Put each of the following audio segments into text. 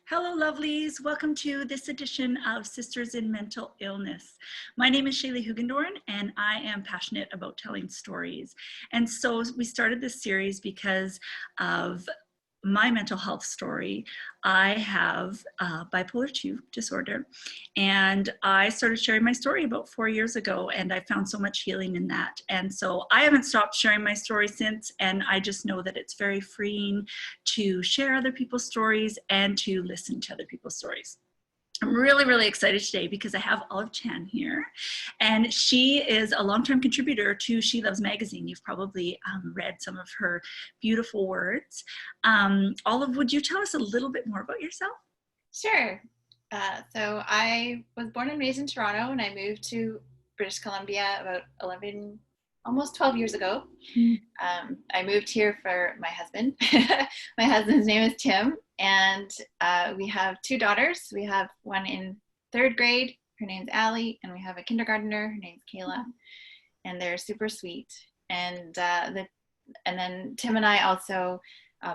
Hello, lovelies. Welcome to this edition of Sisters in Mental Illness. My name is Shaylee Hugendorn, and I am passionate about telling stories. And so we started this series because of my mental health story. I have bipolar 2 disorder, and I started sharing my story about 4 years ago, and I found so much healing in that. And so I haven't stopped sharing my story since, and I just know that it's very freeing to share other people's stories and to listen to other people's stories. I'm really, really excited today because I have Olive Chan here, and she is a longtime contributor to She Loves Magazine. You've probably read some of her beautiful words. Olive, would you tell us a little bit more about yourself? Sure. So I was born and raised in Toronto, and I moved to British Columbia about 11, almost 12 years ago. I moved here for my husband. My husband's name is Tim, and we have two daughters. We have one in third grade. Her name's Allie, and we have a kindergartner. Her name's Kayla, and they're super sweet. And then Tim and I also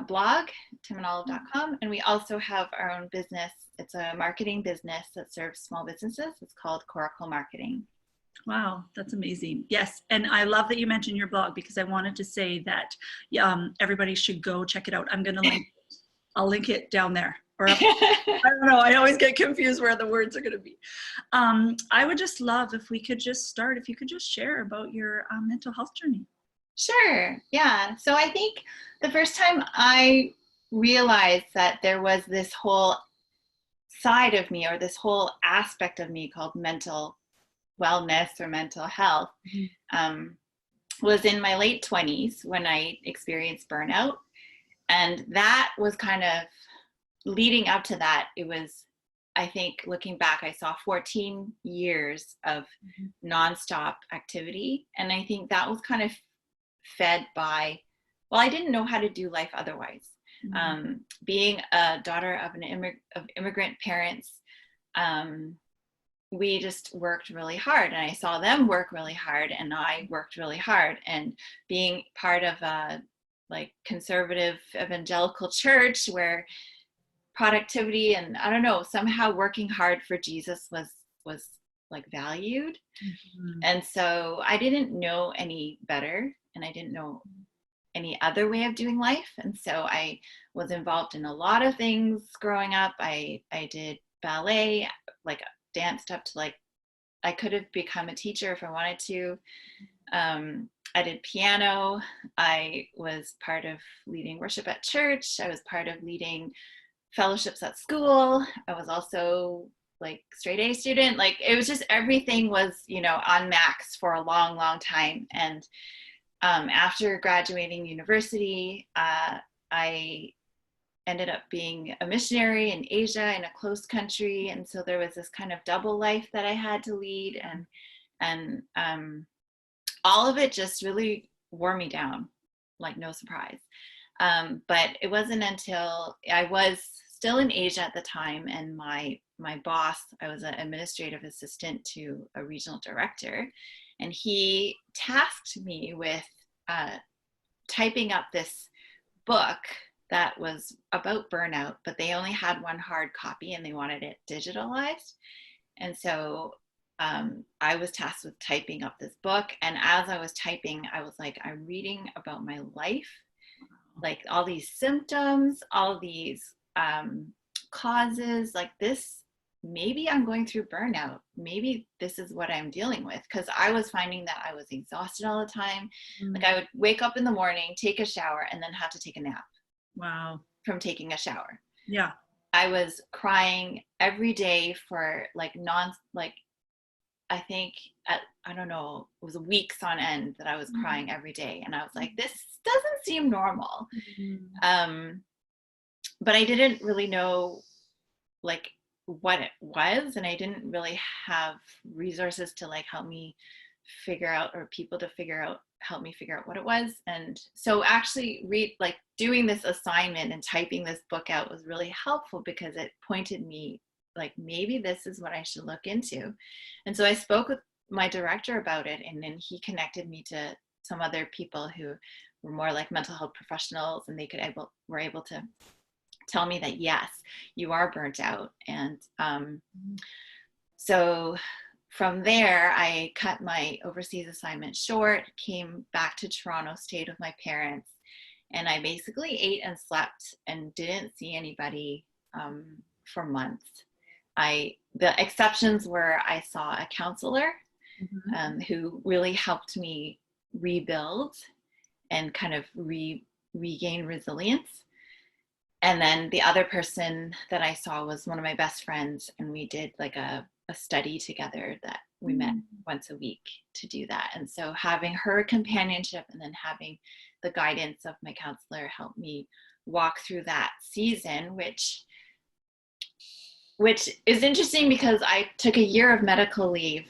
blog, timandolive.com, and we also have our own business. It's a marketing business that serves small businesses. It's called Coracle Marketing. Wow, that's amazing. yes, and I love that you mentioned your blog because I wanted to say that everybody should go check it out. I'll link it down there. Or up, I don't know, I always get confused where the words are going to be. I would just love if you could just share about your mental health journey. Sure. Yeah. So I think the first time I realized that there was this whole side of me, or this whole aspect of me called mental wellness or mental health, was in my late 20s when I experienced burnout. And that was kind of leading up to that. It was, I think, looking back, I saw 14 years of nonstop activity. And I think that was kind of fed by, well, I didn't know how to do life otherwise. Being a daughter of immigrant parents, we just worked really hard, and I saw them work really hard, and I worked really hard. And being part of a conservative evangelical church where productivity and, I don't know, somehow working hard for Jesus was like valued. And so I didn't know any better, and I didn't know any other way of doing life. And so I was involved in a lot of things growing up. I did ballet, danced up to I could have become a teacher if I wanted to. I did piano. I was part of leading worship at church. I was part of leading fellowships at school. I was also straight A student. It was just, everything was, on max for a long, long time. And after graduating university, I ended up being a missionary in Asia, in a closed country. And so there was this kind of double life that I had to lead. And all of it just really wore me down, no surprise. But it wasn't until I was still in Asia at the time, and my boss, I was an administrative assistant to a regional director, and he tasked me with typing up this book that was about burnout, but they only had one hard copy and they wanted it digitalized. And so I was tasked with typing up this book. And as I was typing, I was I'm reading about my life, all these symptoms, all these causes, this. Maybe I'm going through burnout. Maybe this is what I'm dealing with. Because I was finding that I was exhausted all the time. I would wake up in the morning, take a shower, and then have to take a nap. Wow. From taking a shower. Yeah. I was crying every day for I think I don't know, it was weeks on end that I was crying every day. And I was this doesn't seem normal. But I didn't really know what it was, and I didn't really have resources to help me figure out, or people to help me figure out what it was. And so actually doing this assignment and typing this book out was really helpful, because it pointed me maybe this is what I should look into. And so I spoke with my director about it, and then he connected me to some other people who were more mental health professionals, and they were able to tell me that, yes, you are burnt out. And so from there, I cut my overseas assignment short, came back to Toronto, stayed with my parents, and I basically ate and slept and didn't see anybody for months. The exceptions were I saw a counselor who really helped me rebuild and kind of regain resilience. And then the other person that I saw was one of my best friends, and we did like a study together that we met once a week to do that. And so having her companionship and then having the guidance of my counselor helped me walk through that season, which is interesting because I took a year of medical leave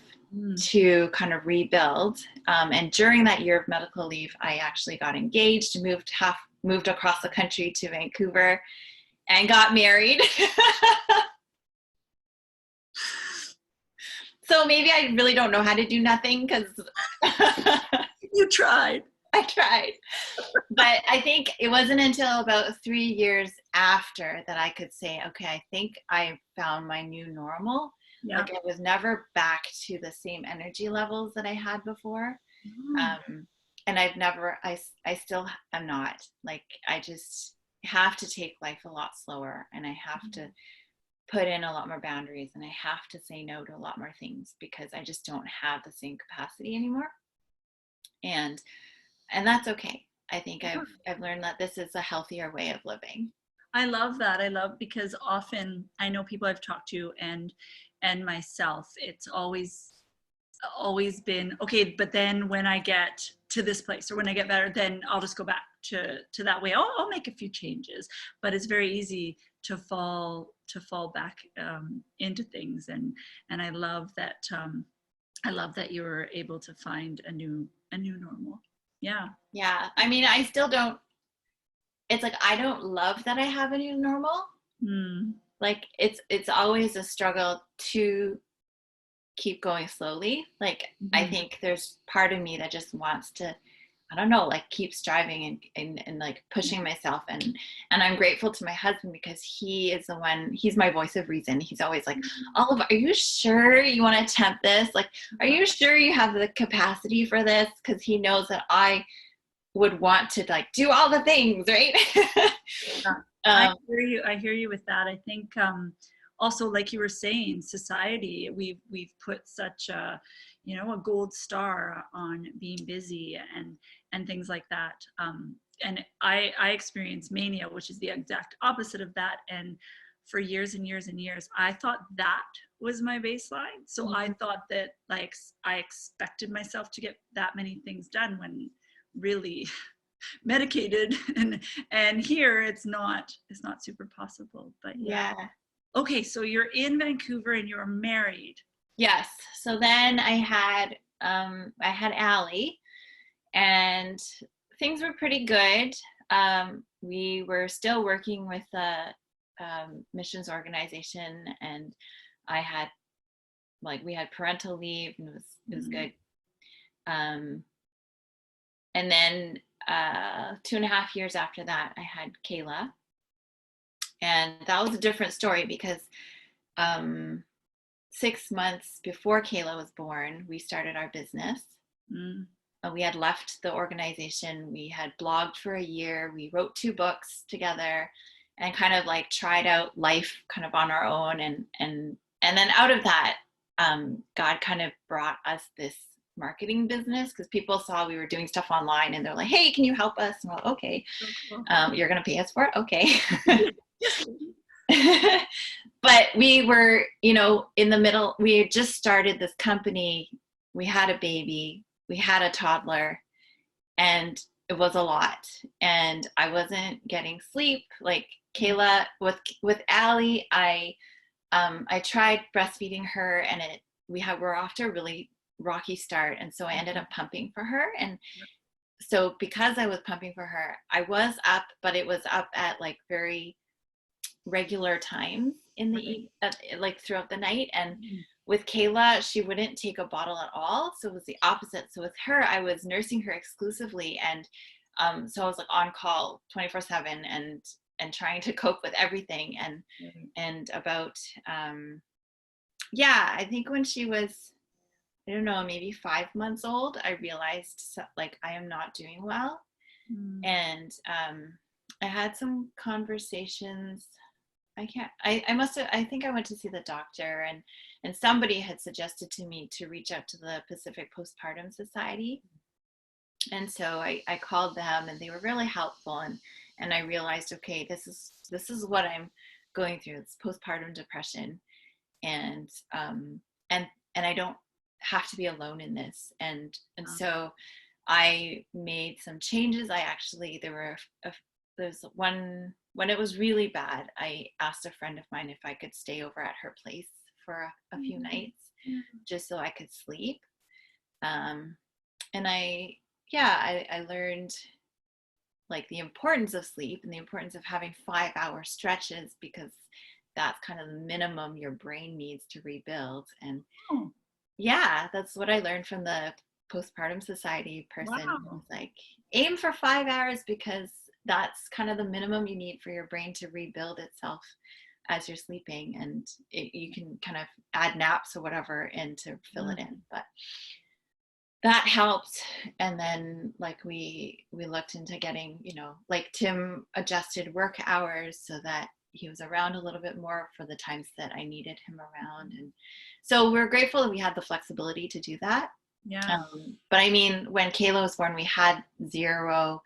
to kind of rebuild. And during that year of medical leave, I actually got engaged, moved across the country to Vancouver, and got married. So maybe I really don't know how to do nothing because you tried. I tried. But I think it wasn't until about 3 years after that I could say, okay, I think I found my new normal. Yeah. Like I was never back to the same energy levels that I had before. And I still am not. Like I just have to take life a lot slower, and I have to put in a lot more boundaries, and I have to say no to a lot more things because I just don't have the same capacity anymore. And that's okay. I think I've learned that this is a healthier way of living. I love that. I love, because often I know people I've talked to and myself, it's always been, okay, but then when I get to this place or when I get better, then I'll just go back to that way. I'll make a few changes, but it's very easy to fall back into things. And I love that you were able to find a new normal. Yeah. Yeah. I mean, I still don't, it's like, I don't love that I have a new normal. Like it's always a struggle to keep going slowly. Like I think there's part of me that just wants to, I don't know, like keep striving and like pushing myself. And I'm grateful to my husband because he's my voice of reason. He's always like, Olive, are you sure you want to attempt this? Like, are you sure you have the capacity for this? Because he knows that I would want to like do all the things, right? I hear you with that. I think also, like you were saying, society, we've put such a gold star on being busy and things like that. And I experienced mania, which is the exact opposite of that. And for years and years and years, I thought that was my baseline. So I thought that like I expected myself to get that many things done when really medicated and here it's not super possible. But yeah. Okay, so you're in Vancouver and you're married. Yes. So then I had Allie, and things were pretty good. We were still working with the missions organization, and we had parental leave, and it was good. And then 2.5 years after that, I had Kayla. And that was a different story because 6 months before Kayla was born, we started our business. We had left the organization. We had blogged for a year. We wrote 2 books together and kind of like tried out life kind of on our own. And then out of that, God kind of brought us this marketing business because people saw we were doing stuff online and they're like, hey, can you help us? And we're like, okay, you're going to pay us for it? Okay. But we were, in the middle, we had just started this company. We had a baby, we had a toddler, and it was a lot. And I wasn't getting sleep. Like Kayla, with Allie, I tried breastfeeding her, and we're off to a really rocky start. And so I ended up pumping for her. And so because I was pumping for her, I was up, but it was up at like very regular times in the like throughout the night. And with Kayla, she wouldn't take a bottle at all. So it was the opposite. So with her, I was nursing her exclusively. And so I was like on call 24/7. and trying to cope with everything, Right. and about yeah, I think when she was, I don't know, maybe 5 months old, I realized like I am not doing well. Mm. And I had some conversations. I can't, I must have, I think I went to see the doctor, and somebody had suggested to me to reach out to the Pacific Postpartum Society. And so I called them, and they were really helpful. And I realized, okay, this is what I'm going through. It's postpartum depression. And and and I don't have to be alone in this. And Wow. so I made some changes. I actually, there's one, when it was really bad, I asked a friend of mine if I could stay over at her place for a few Mm. nights, Yeah. just so I could sleep. Um, and yeah, I learned like the importance of sleep and the importance of having 5-hour stretches, because that's kind of the minimum your brain needs to rebuild. And Oh, yeah, that's what I learned from the Postpartum Society person. It was wow. like, aim for 5 hours, because that's kind of the minimum you need for your brain to rebuild itself as you're sleeping. And you can kind of add naps or whatever in to fill it in. But that helped. And then like we looked into getting, like Tim adjusted work hours so that he was around a little bit more for the times that I needed him around. And so we're grateful that we had the flexibility to do that. Yeah. But I mean, when Kayla was born, we had zero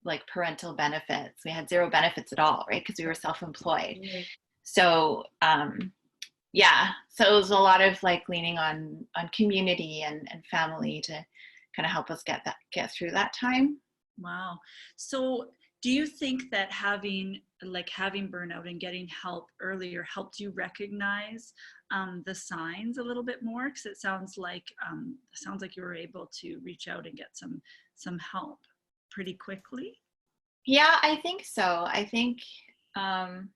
like parental benefits. We had zero benefits at all, right? Because we were self-employed. Right. So yeah, so it was a lot of like leaning on community and family to kind of help us get through that time. Wow. So do you think that having burnout and getting help earlier helped you recognize the signs a little bit more? Because it sounds like you were able to reach out and get some help pretty quickly. Yeah, I think so. I think um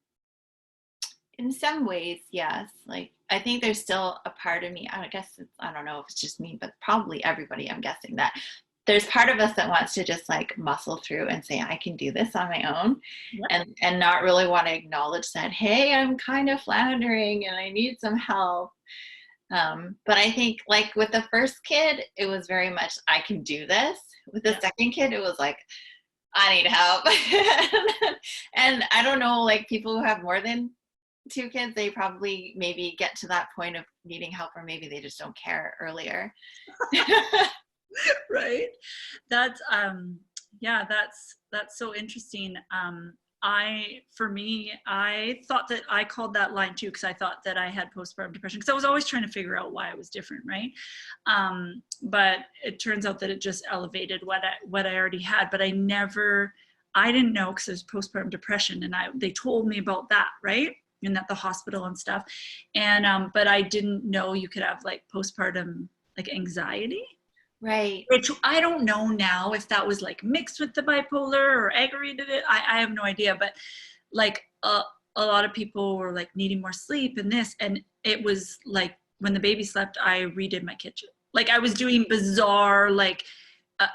in some ways, yes. Like I think there's still a part of me, I guess I don't know if it's just me, but probably everybody, I'm guessing, that there's part of us that wants to just like muscle through and say I can do this on my own, Yep. and not really want to acknowledge that, hey, I'm kind of floundering and I need some help. But I think like with the first kid, it was very much I can do this. With the Yeah. second kid, it was like I need help. And I don't know, like people who have more than two kids, they probably maybe get to that point of needing help, or maybe they just don't care earlier. Right. That's so interesting. I thought that I called that line too, because I thought that I had postpartum depression, because I was always trying to figure out why I was different, right? But it turns out that it just elevated what I already had. But I didn't know, because it was postpartum depression, and they told me about that, right? And at the hospital and stuff. And but I didn't know you could have like postpartum like anxiety, Right. which I don't know now if that was like mixed with the bipolar or aggravated it. I have no idea. But like a lot of people were like needing more sleep and this, and it was like when the baby slept, I redid my kitchen. Like I was doing bizarre, like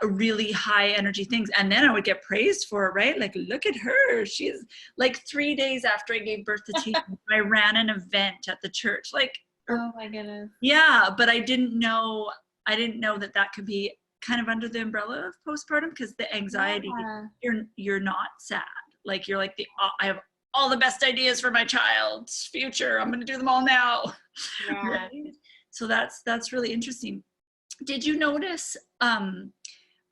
really high energy things, and then I would get praised for it, right? Like, look at her, she's like 3 days after I gave birth to Tina, I ran an event at the church, like, Oh my goodness. yeah. But I didn't know that that could be kind of under the umbrella of postpartum, because the anxiety, Yeah. you're not sad, like you're like I have all the best ideas for my child's future, I'm going to do them all now. Yeah. Right. So that's really interesting. Did you notice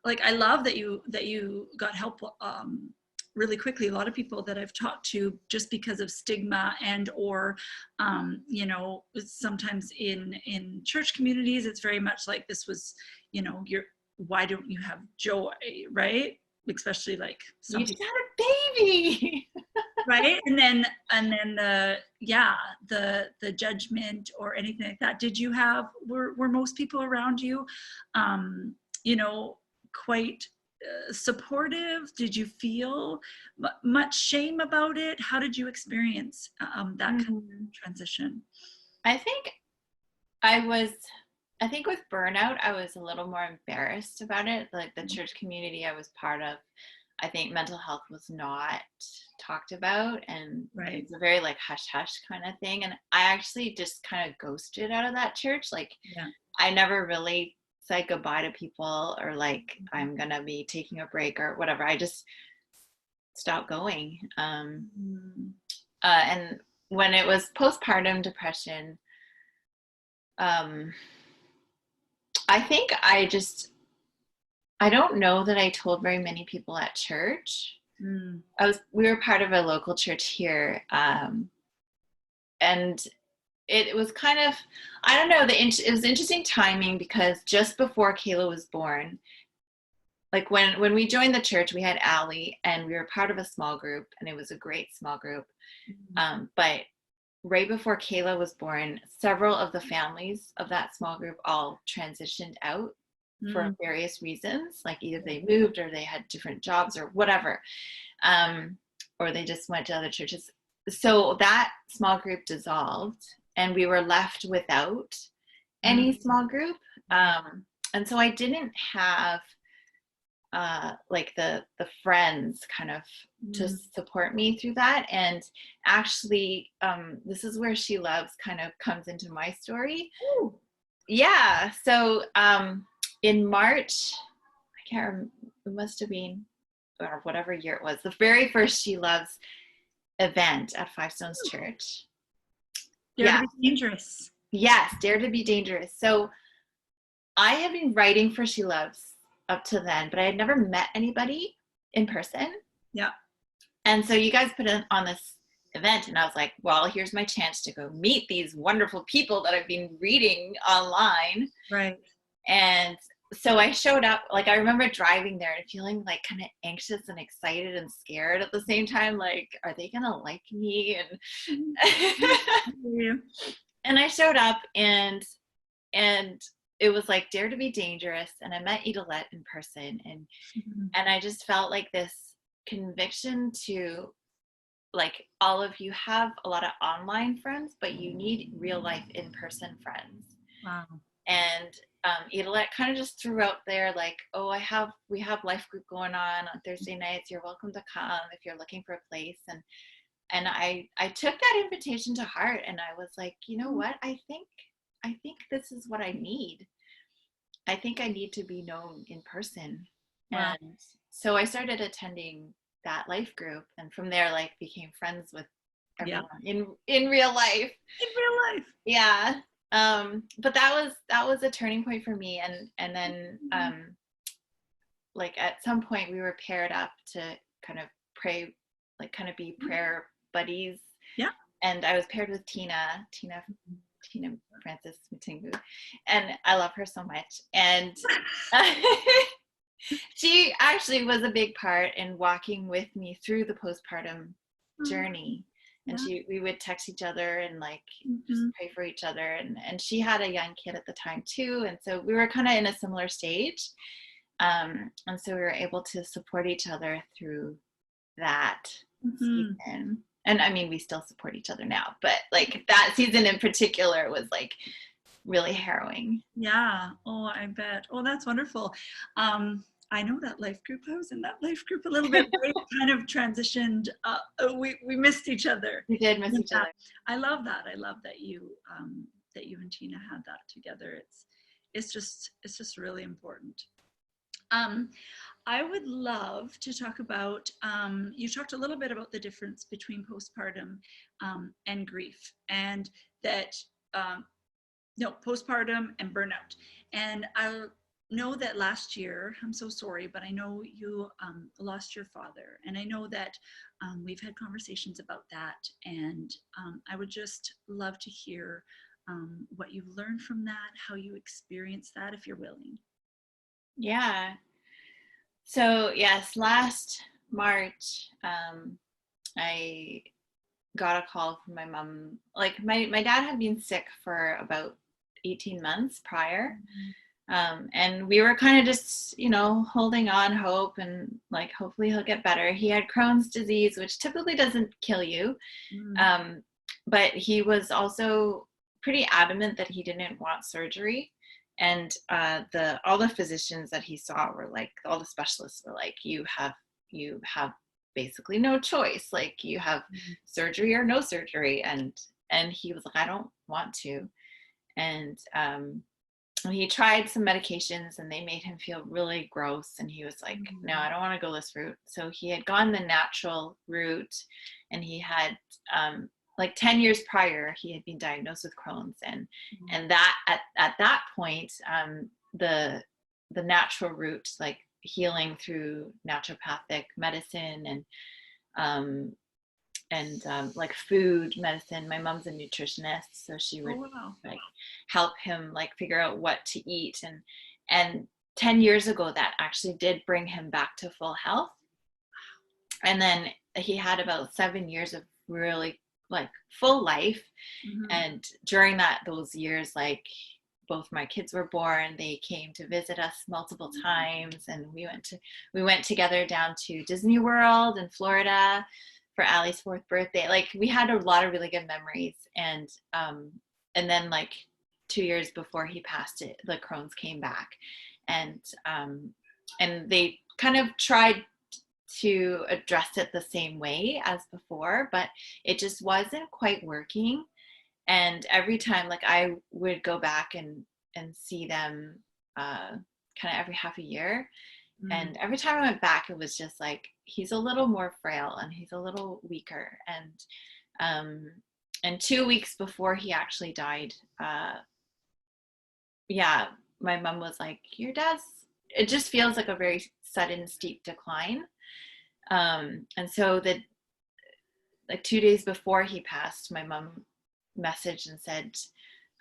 like I love that you got help really quickly. A lot of people that I've talked to, just because of stigma and or sometimes in church communities, it's very much like this was, you're why don't you have joy, right? Especially like You some just had a baby. right. And then the judgment or anything like that. Did you have were most people around you you know quite supportive? Did you feel much shame about it? How did you experience that kind Mhm. of transition? I think I was, I think with burnout, I was a little more embarrassed about it. Like the church community I was part of, I think mental health was not talked about, and Right. it's a very like hush hush kind of thing. And I actually just kind of ghosted out of that church. Like Yeah. I never really said goodbye to people, or like I'm gonna be taking a break or whatever. I just stopped going. Mm. And when it was postpartum depression, um, I think I don't know that I told very many people at church. Mm. We were part of a local church here, and it was kind of, I don't know, it was interesting timing, because just before Kayla was born, like when we joined the church, we had Allie, and we were part of a small group, and it was a great small group. But right before Kayla was born, several of the families of that small group all transitioned out for various reasons, like either they moved or they had different jobs or whatever, or they just went to other churches. So that small group dissolved, and we were left without any small group. And so I didn't have like the friends kind of to support me through that. And actually, this is where She Loves kind of comes into my story. Ooh. Yeah. So in March, I can't remember, it must have been, or whatever year it was, the very first She Loves event at Five Stones Church. Dare to be dangerous. Yes, Dare to be Dangerous. So I had been writing for She Loves up to then, but I had never met anybody in person. Yeah. And so you guys put on this event, and I was like, well, here's my chance to go meet these wonderful people that I've been reading online. Right. And so I showed up. Like I remember driving there and feeling like kind of anxious and excited and scared at the same time. Like, are they gonna like me? And and I showed up, and it was like Dare to be Dangerous, and I met Idolette in person, and I just felt like this conviction to, like, all of you have a lot of online friends, but you need real life in-person friends. Wow. And Idolette kind of just threw out there like, oh, we have life group going on Thursday nights. You're welcome to come if you're looking for a place. And I took that invitation to heart, and I was like, you know what? I think this is what I need. I think I need to be known in person. Wow. And so I started attending that life group, and from there, like, became friends with everyone in real life. In real life. Yeah. But that was a turning point for me. And then like at some point we were paired up to kind of pray, like kind of be prayer buddies. Yeah. And I was paired with Tina Francis Mutingu, and I love her so much. And she actually was a big part in walking with me through the postpartum journey. And we would text each other and like just pray for each other. And she had a young kid at the time too. And so we were kind of in a similar stage. And so we were able to support each other through that season. And I mean, we still support each other now, but like that season in particular was like really harrowing. Yeah. Oh, I bet. Oh, that's wonderful. I know that life group. I was in that life group a little bit. We kind of transitioned. We missed each other. We did miss each other. I love that. I love that you and Tina had that together. It's just really important. I would love to talk about, you talked a little bit about the difference between postpartum and grief, and that, postpartum and burnout. And I know that last year, I'm so sorry, but I know you lost your father. And I know that we've had conversations about that. And I would just love to hear what you've learned from that, how you experienced that, if you're willing. Yeah. So yes, last March, I got a call from my mom. Like my dad had been sick for about 18 months prior. And we were kind of just, holding on hope and like, hopefully he'll get better. He had Crohn's disease, which typically doesn't kill you. But he was also pretty adamant that he didn't want surgery. And all the physicians that he saw were like, all the specialists were like, you have you have basically no choice. Like you have surgery or no surgery. And he was like, I don't want to. And he tried some medications and they made him feel really gross. And he was like, no, I don't want to go this route. So he had gone the natural route, and he had, like 10 years prior, he had been diagnosed with Crohn's. And that at that point, the natural route, like healing through naturopathic medicine and like food medicine. My mom's a nutritionist, so she would like help him like figure out what to eat. And 10 years ago, that actually did bring him back to full health. And then he had about 7 years of really like full life. And during those years, like both my kids were born, they came to visit us multiple times, and we went together down to Disney World in Florida for Allie's 4th birthday. Like we had a lot of really good memories. And then like 2 years before he passed, the Crohn's came back, and they kind of tried to address it the same way as before, but it just wasn't quite working. And every time, like I would go back and see them kind of every half a year. And every time I went back, it was just like, he's a little more frail and he's a little weaker. And 2 weeks before he actually died, my mom was like, your dad's, it just feels like a very sudden, steep decline. And so like 2 days before he passed, my mom messaged and said,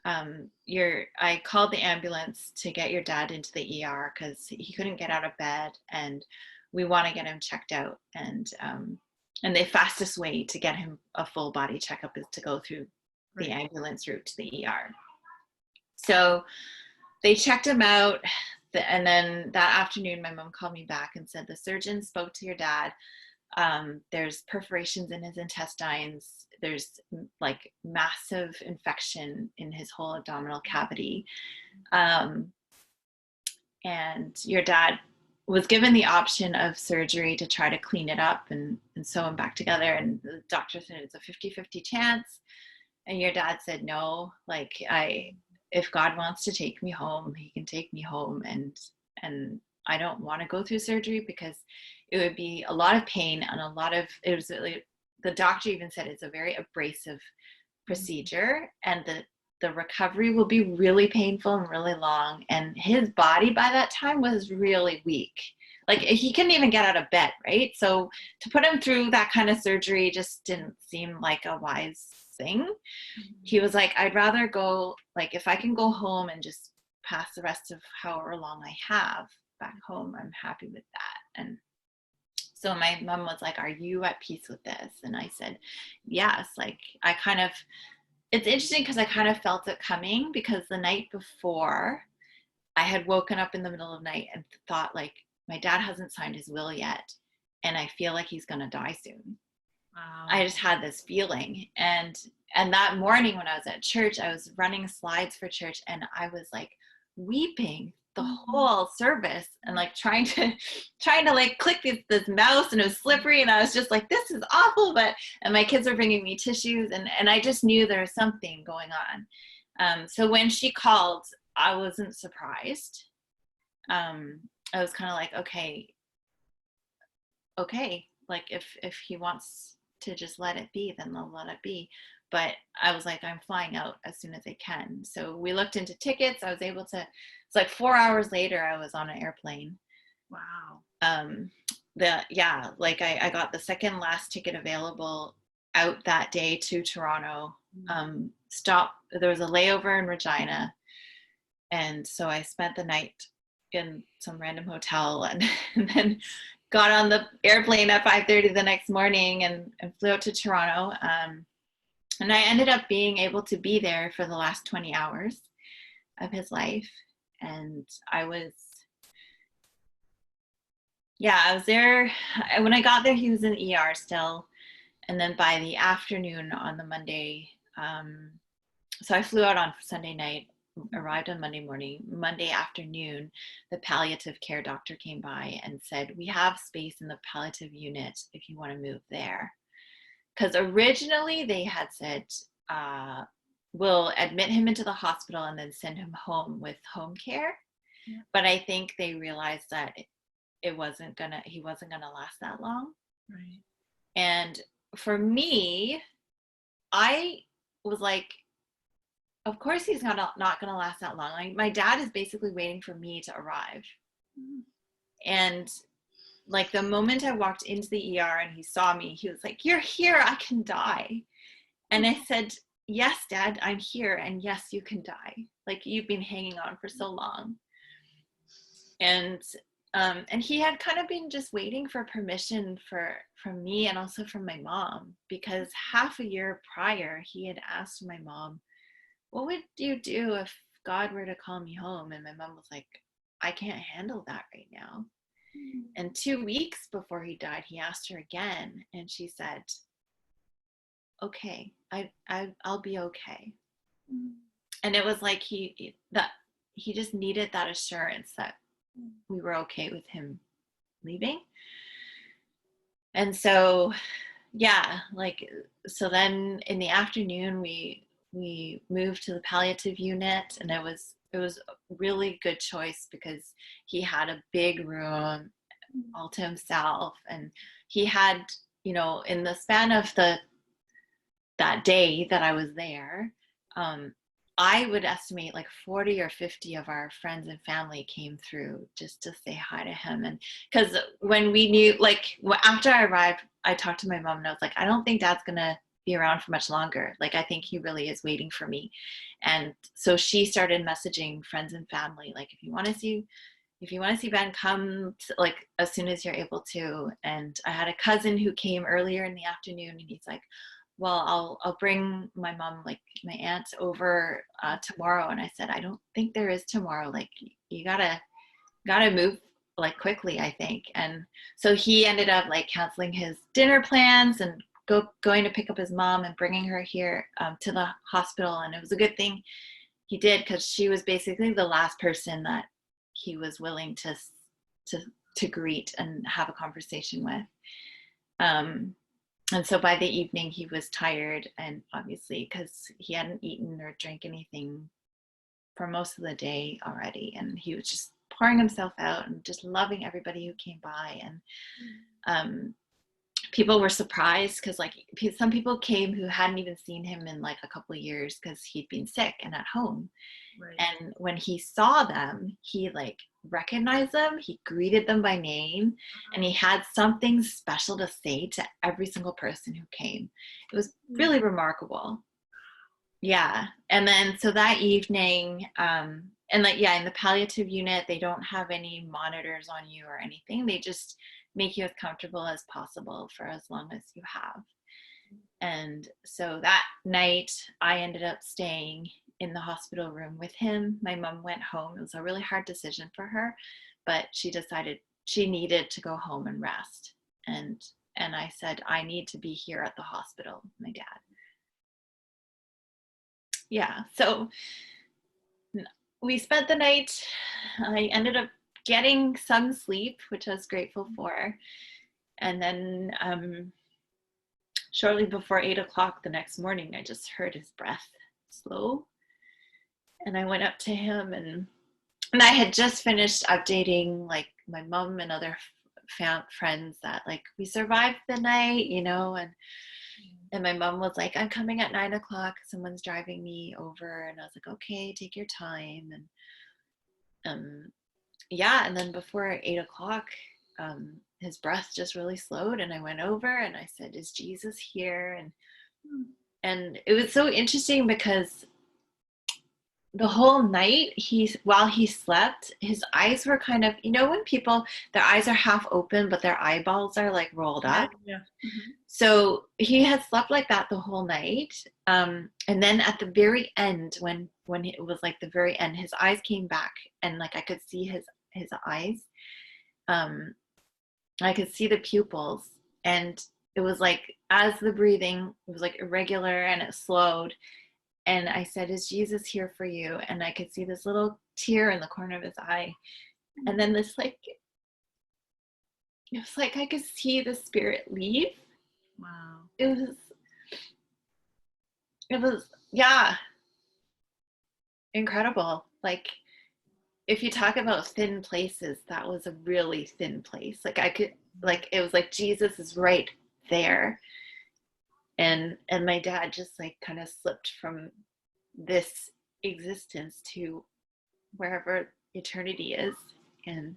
I called the ambulance to get your dad into the ER because he couldn't get out of bed, and we want to get him checked out. And the fastest way to get him a full body checkup is to go through the ambulance route to the ER. So they checked him out. And then that afternoon, my mom called me back and said, the surgeon spoke to your dad. There's perforations in his intestines. There's like massive infection in his whole abdominal cavity. And your dad was given the option of surgery to try to clean it up and sew him back together. And the doctor said it's a 50-50 chance. And your dad said, no, like if God wants to take me home, he can take me home. And I don't want to go through surgery because it would be a lot of pain and the doctor even said it's a very abrasive procedure, and the recovery will be really painful and really long. And his body by that time was really weak. Like he couldn't even get out of bed, right? So to put him through that kind of surgery just didn't seem like a wise thing. He was like, I'd rather go, like if I can go home and just pass the rest of however long I have back home, I'm happy with that. And so my mom was like, are you at peace with this? And I said, yes. Like it's interesting because I kind of felt it coming, because the night before I had woken up in the middle of the night and thought, like, my dad hasn't signed his will yet, and I feel like he's going to die soon. Wow. I just had this feeling. And that morning when I was at church, I was running slides for church, and I was like weeping the whole service and like trying to like click this mouse, and it was slippery, and I was just like, this is awful. And my kids were bringing me tissues, and I just knew there was something going on. So when she called, I wasn't surprised. I was kind of like, okay, like if he wants to just let it be, then they'll let it be. But I was like, I'm flying out as soon as I can. So we looked into tickets. I was able to, it's like 4 hours later, I was on an airplane. Wow. I got the second last ticket available out that day to Toronto. There was a layover in Regina. And so I spent the night in some random hotel and then got on the airplane at 5:30 the next morning and flew out to Toronto. And I ended up being able to be there for the last 20 hours of his life. And I was there. When I got there, he was in ER still. And then by the afternoon on the Monday, so I flew out on Sunday night. arrived on Monday morning. Monday afternoon, the palliative care doctor came by and said, we have space in the palliative unit if you want to move there. Because originally they had said, we'll admit him into the hospital and then send him home with home care. Yeah. But I think they realized that he wasn't gonna last that long. Right. And for me, I was like, of course he's not gonna last that long. Like, my dad is basically waiting for me to arrive. Mm-hmm. And like the moment I walked into the ER and he saw me, he was like, you're here, I can die. And I said, yes, Dad, I'm here. And yes, you can die. Like, you've been hanging on for so long. And he had kind of been just waiting for permission from me and also from my mom, because half a year prior, he had asked my mom, what would you do if God were to call me home? And my mom was like, I can't handle that right now. Mm-hmm. And 2 weeks before he died, he asked her again, and she said, okay, I'll be okay. Mm-hmm. And it was like he just needed that assurance that we were okay with him leaving. And so, yeah, like, so then in the afternoon, we moved to the palliative unit, and it was a really good choice because he had a big room all to himself. And he had, in the span of that day that I was there, I would estimate like 40 or 50 of our friends and family came through just to say hi to him. And because when we knew, like, after I arrived, I talked to my mom and I was like, I don't think Dad's gonna be around for much longer. Like, I think he really is waiting for me. And so she started messaging friends and family, like, if you want to see Ben, come like as soon as you're able to. And I had a cousin who came earlier in the afternoon, and he's like, well, I'll bring my mom, like my aunt, over tomorrow. And I said, I don't think there is tomorrow. Like, you gotta move like quickly, I think. And so he ended up like canceling his dinner plans and going to pick up his mom and bringing her here to the hospital. And it was a good thing he did, because she was basically the last person that he was willing to greet and have a conversation with. And so by the evening, he was tired, and obviously because he hadn't eaten or drank anything for most of the day already, and he was just pouring himself out and just loving everybody who came by. And people were surprised because, like, some people came who hadn't even seen him in like a couple of years because he'd been sick and at home. Right. And when he saw them, he like recognized them, he greeted them by name, and he had something special to say to every single person who came. It was really remarkable. Yeah. And then so that evening, and like, yeah, in the palliative unit, they don't have any monitors on you or anything. They just make you as comfortable as possible for as long as you have. And so that night, I ended up staying in the hospital room with him. My mom went home. It was a really hard decision for her, but she decided she needed to go home and rest. And I said, I need to be here at the hospital with my dad. Yeah, so we spent the night. I ended up getting some sleep, which I was grateful for. And then shortly before 8 o'clock the next morning, I just heard his breath slow. And I went up to him, and I had just finished updating like my mom and other friends that like we survived the night, and my mom was like, I'm coming at 9 o'clock. Someone's driving me over. And I was like, okay, take your time. And yeah, and then before 8 o'clock, his breath just really slowed, and I went over and I said, is Jesus here? And it was so interesting because the whole night, while he slept, his eyes were kind of, when people, their eyes are half open, but their eyeballs are like rolled up. Yeah. Mm-hmm. So he had slept like that the whole night. And then at the very end, when it was like the very end, his eyes came back, and like I could see his eyes. I could see the pupils, and it was like, as the breathing, it was like irregular and it slowed. And I said, is Jesus here for you? And I could see this little tear in the corner of his eye. And then this, like, it was like I could see the spirit leave. Wow. It was, yeah, incredible. Like, if you talk about thin places, that was a really thin place. Like I could, like, it was like Jesus is right there. And my dad just like kind of slipped from this existence to wherever eternity is. And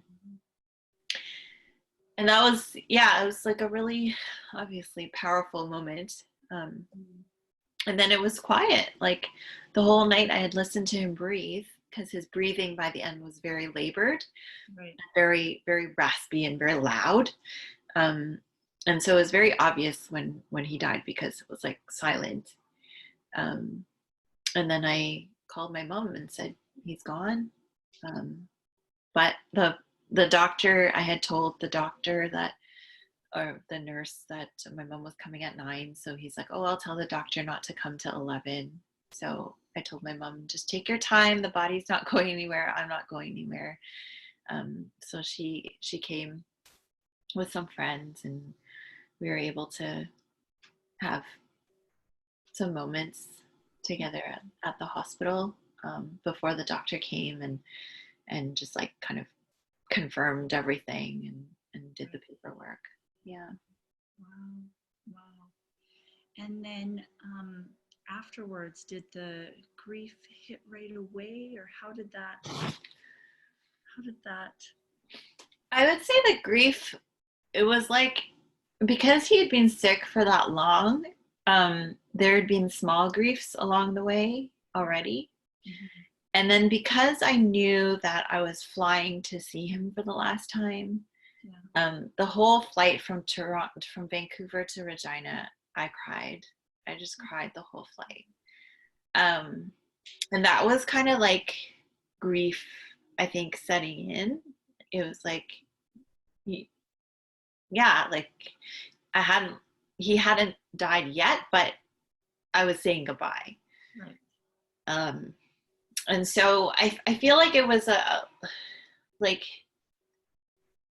that was, yeah, it was like a really obviously powerful moment. And then it was quiet. Like the whole night I had listened to him breathe, because his breathing by the end was very labored, Right. very, very raspy and very loud. And so it was very obvious when he died, because it was like silent. And then I called my mom and said, he's gone. But the doctor, I had told the doctor that, or the nurse, that my mom was coming at 9. So he's like, oh, I'll tell the doctor not to come till 11. So I told my mom, just take your time. The body's not going anywhere. I'm not going anywhere. So she came with some friends, and we were able to have some moments together at the hospital before the doctor came and just like kind of confirmed everything and did the paperwork. Yeah. Wow. And then afterwards, did the grief hit right away, or how did that I would say the grief, it was like, because he had been sick for that long, there had been small griefs along the way already. Mm-hmm. And then because I knew that I was flying to see him for the last time, the whole flight from Vancouver to Regina, I cried. I just cried the whole flight. And that was kind of like grief, I think, setting in. It was like, yeah, like he hadn't died yet, but I was saying goodbye. Right. And so I feel like it was like,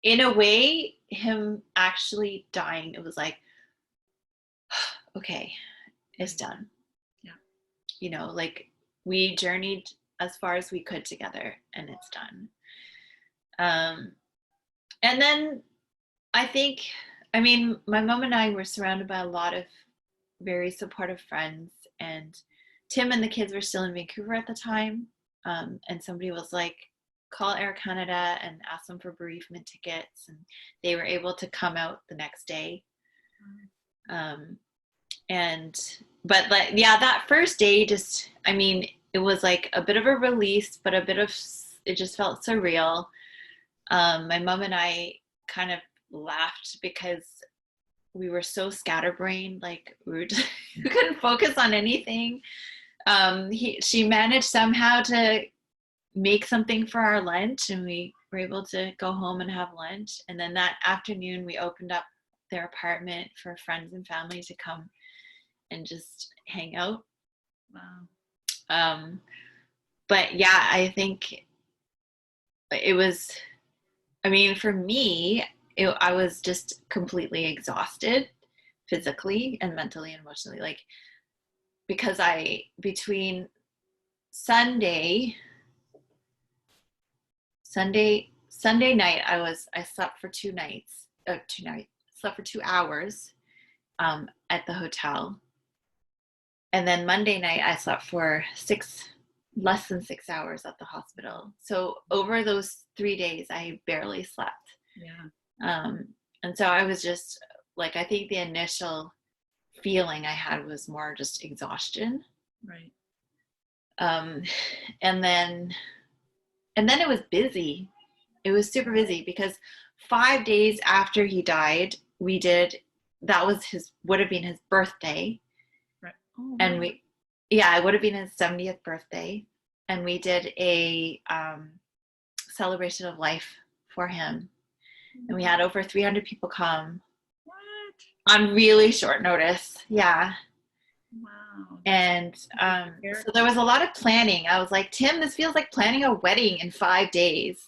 in a way, him actually dying, it was like, okay, it's done. Yeah. You know, like we journeyed as far as we could together, and it's done. And then I think, I mean, my mom and I were surrounded by a lot of very supportive friends, and Tim and the kids were still in Vancouver at the time. And somebody was like, call Air Canada and ask them for bereavement tickets, and they were able to come out the next day. But like, yeah, that first day, just, I mean, it was like a bit of a release, but it just felt surreal. My mom and I kind of laughed because we were so scatterbrained, like we couldn't focus on anything. She managed somehow to make something for our lunch, and we were able to go home and have lunch. And then that afternoon we opened up their apartment for friends and family to come and just hang out. Wow. But yeah, I think it was, I mean, for me, I was just completely exhausted physically and mentally and emotionally, like, because between Sunday night, I slept for 2 nights, slept for 2 hours at the hotel. And then Monday night, I slept for less than 6 hours at the hospital. So over those 3 days, I barely slept. Yeah. And so I was just like, I think the initial feeling I had was more just exhaustion. Right. And then it was busy. It was super busy, because 5 days after he died, that would have been his birthday. Right. Oh, and it would have been his 70th birthday. And we did a celebration of life for him. And we had over 300 people come. What? On really short notice. Yeah. Wow. Wow. And so there was a lot of planning. I was like, Tim, this feels like planning a wedding in 5 days.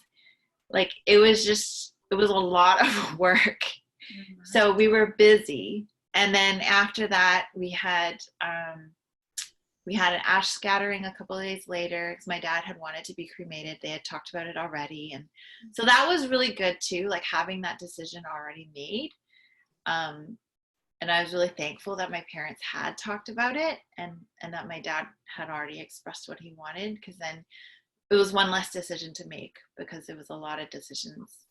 Like it was a lot of work. So we were busy. And then after that, we had an ash scattering a couple of days later because my dad had wanted to be cremated. They had talked about it already. And so that was really good too, like having that decision already made. And I was really thankful that my parents had talked about it and that my dad had already expressed what he wanted, because then it was one less decision to make because it was a lot of decisions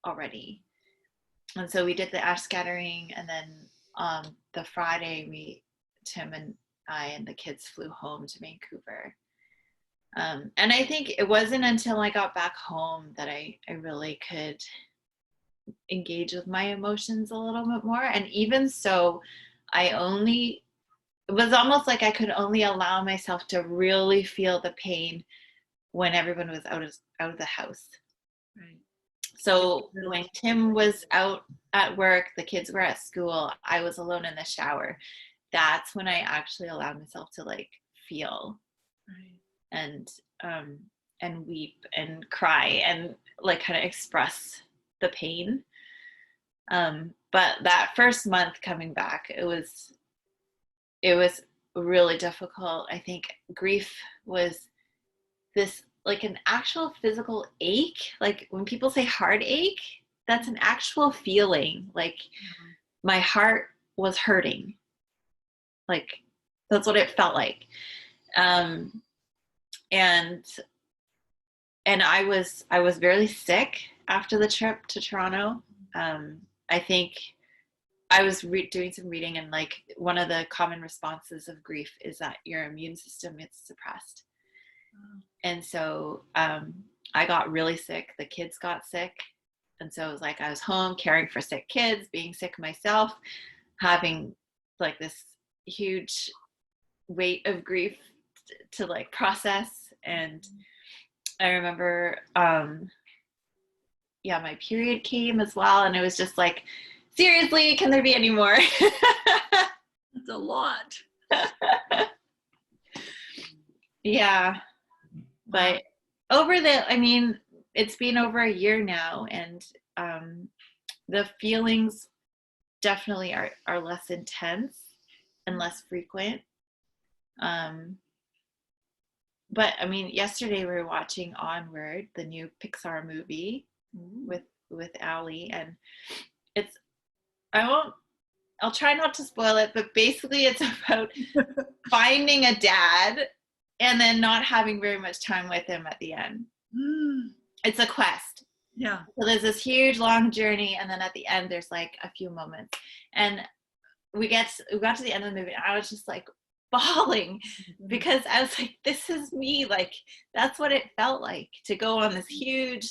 already. And so we did the ash scattering, and then the Friday Tim and I and the kids flew home to Vancouver. And I think it wasn't until I got back home that I really could engage with my emotions a little bit more. And even so, it was almost like I could only allow myself to really feel the pain when everyone was out of the house. Right. So when Tim was out at work, the kids were at school, I was alone in the shower. That's when I actually allowed myself to like feel. Right. And weep and cry and like kind of express the pain. But that first month coming back, it was really difficult. I think grief was this like an actual physical ache. Like when people say heartache, that's an actual feeling. Like my heart was hurting. Like that's what it felt like. And I was very sick after the trip to Toronto. I think I was doing some reading, and like one of the common responses of grief is that your immune system is suppressed. Wow. And so I got really sick. The kids got sick. And so it was like I was home caring for sick kids, being sick myself, having like this huge weight of grief to like process. And I remember my period came as well, and it was just like, seriously, can there be any more? That's a lot. Yeah. But it's been over a year now, and the feelings definitely are less intense and less frequent. But I mean, yesterday we were watching Onward, the new Pixar movie with Ally, and I'll try not to spoil it, but basically it's about finding a dad and then not having very much time with him at the end. It's a quest. Yeah. So there's this huge long journey, and then at the end there's like a few moments, and we got to the end of the movie, and I was just like bawling because I was like, this is me. Like that's what it felt like to go on this huge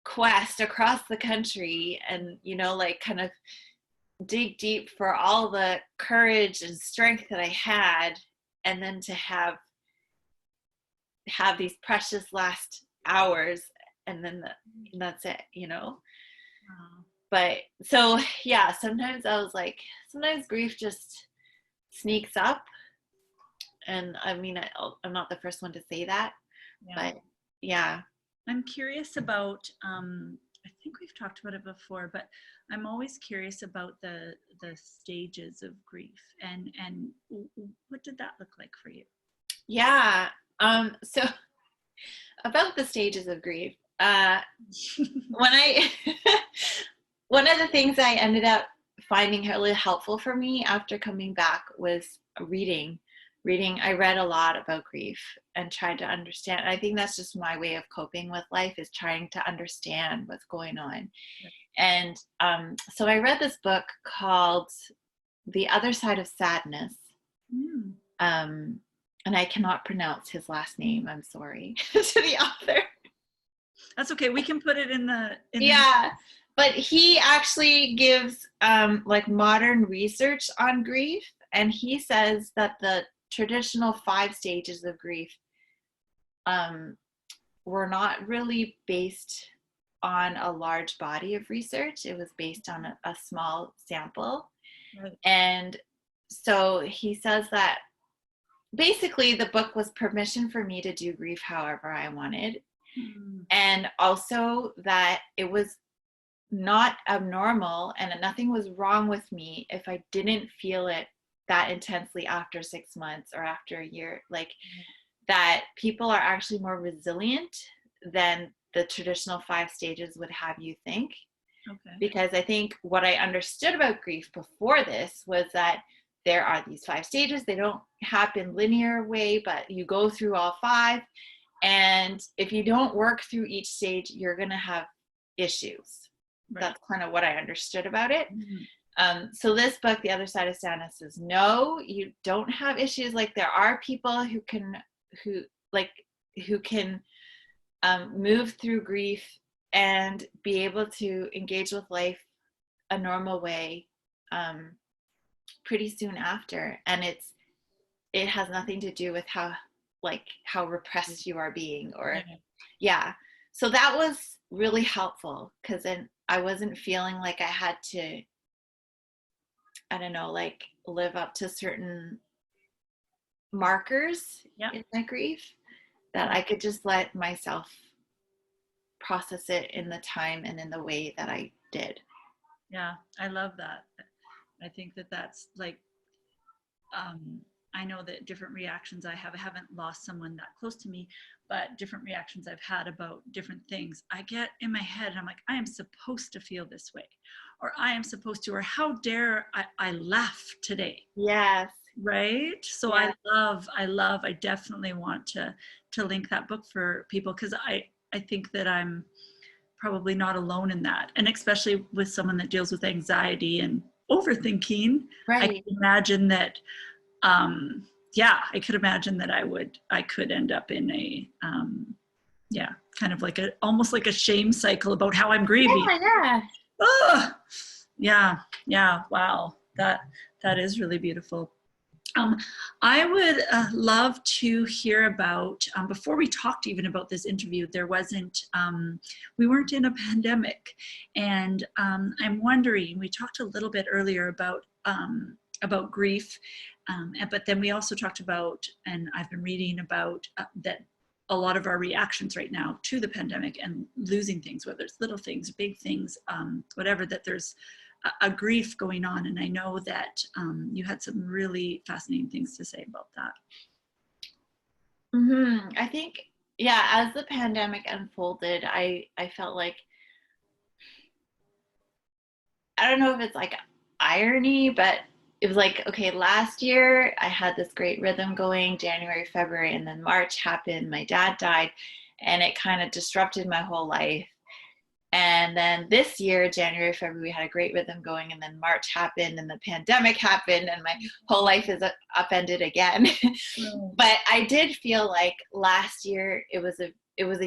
quest across the country, and like kind of dig deep for all the courage and strength that I had, and then to have these precious last hours, and then that's it. Wow. But so yeah, sometimes grief just sneaks up, and I mean I'm not the first one to say that. But yeah, I'm curious about I think we've talked about it before, but I'm always curious about the stages of grief, and what did that look like for you? Yeah. So about the stages of grief, one of the things I ended up finding really helpful for me after coming back was reading. I read a lot about grief and tried to understand. I think that's just my way of coping with life, is trying to understand what's going on. And so I read this book called The Other Side of Sadness. And I cannot pronounce his last name. I'm sorry to the author. That's okay. We can put it in the. But he actually gives like modern research on grief, and he says that the traditional 5 stages of grief were not really based on a large body of research. It was based on a small sample. Right. And so he says that basically the book was permission for me to do grief however I wanted. Mm. And also that it was not abnormal and that nothing was wrong with me if I didn't feel it that intensely after 6 months or after a year. Like that people are actually more resilient than the traditional 5 stages would have you think. Okay. Because I think what I understood about grief before this was that there are these 5 stages. They don't happen linear way, but you go through all 5. And if you don't work through each stage, you're going to have issues. Right. That's kind of what I understood about it. Mm-hmm. So this book, The Other Side of Sadness, says, no, you don't have issues. Like there are people who can move through grief and be able to engage with life a normal way pretty soon after. And it has nothing to do with how repressed you are being or yeah. So that was really helpful because then I wasn't feeling like I had to, I don't know, like live up to certain markers in my grief, that I could just let myself process it in the time and in the way that I did. Yeah, I love that. I think that that's like, I know that different reactions I haven't lost someone that close to me, but different reactions I've had about different things, I get in my head and I'm like, I am supposed to feel this way, or I am supposed to, or how dare I laugh today? Yes. Right. So yeah. I definitely want to link that book for people, because I think that I'm probably not alone in that. And especially with someone that deals with anxiety and overthinking, Right. I can imagine that, I could imagine that I could end up in a, kind of like almost like a shame cycle about how I'm grieving. Yeah. Yeah. Wow. That is really beautiful. I would love to hear about, before we talked even about this interview, we weren't in a pandemic. And I'm wondering, we talked a little bit earlier about grief, but then we also talked about, and I've been reading about that a lot of our reactions right now to the pandemic and losing things, whether it's little things, big things, whatever, that there's a grief going on. And I know that you had some really fascinating things to say about that. Mm-hmm. I think, as the pandemic unfolded, I felt like, I don't know if it's like irony, but it was like, okay, last year I had this great rhythm going, January, February, and then March happened. My dad died, and it kind of disrupted my whole life. And then this year, January, February, we had a great rhythm going, and then March happened and the pandemic happened and my whole life is upended again. But I did feel like last year it was a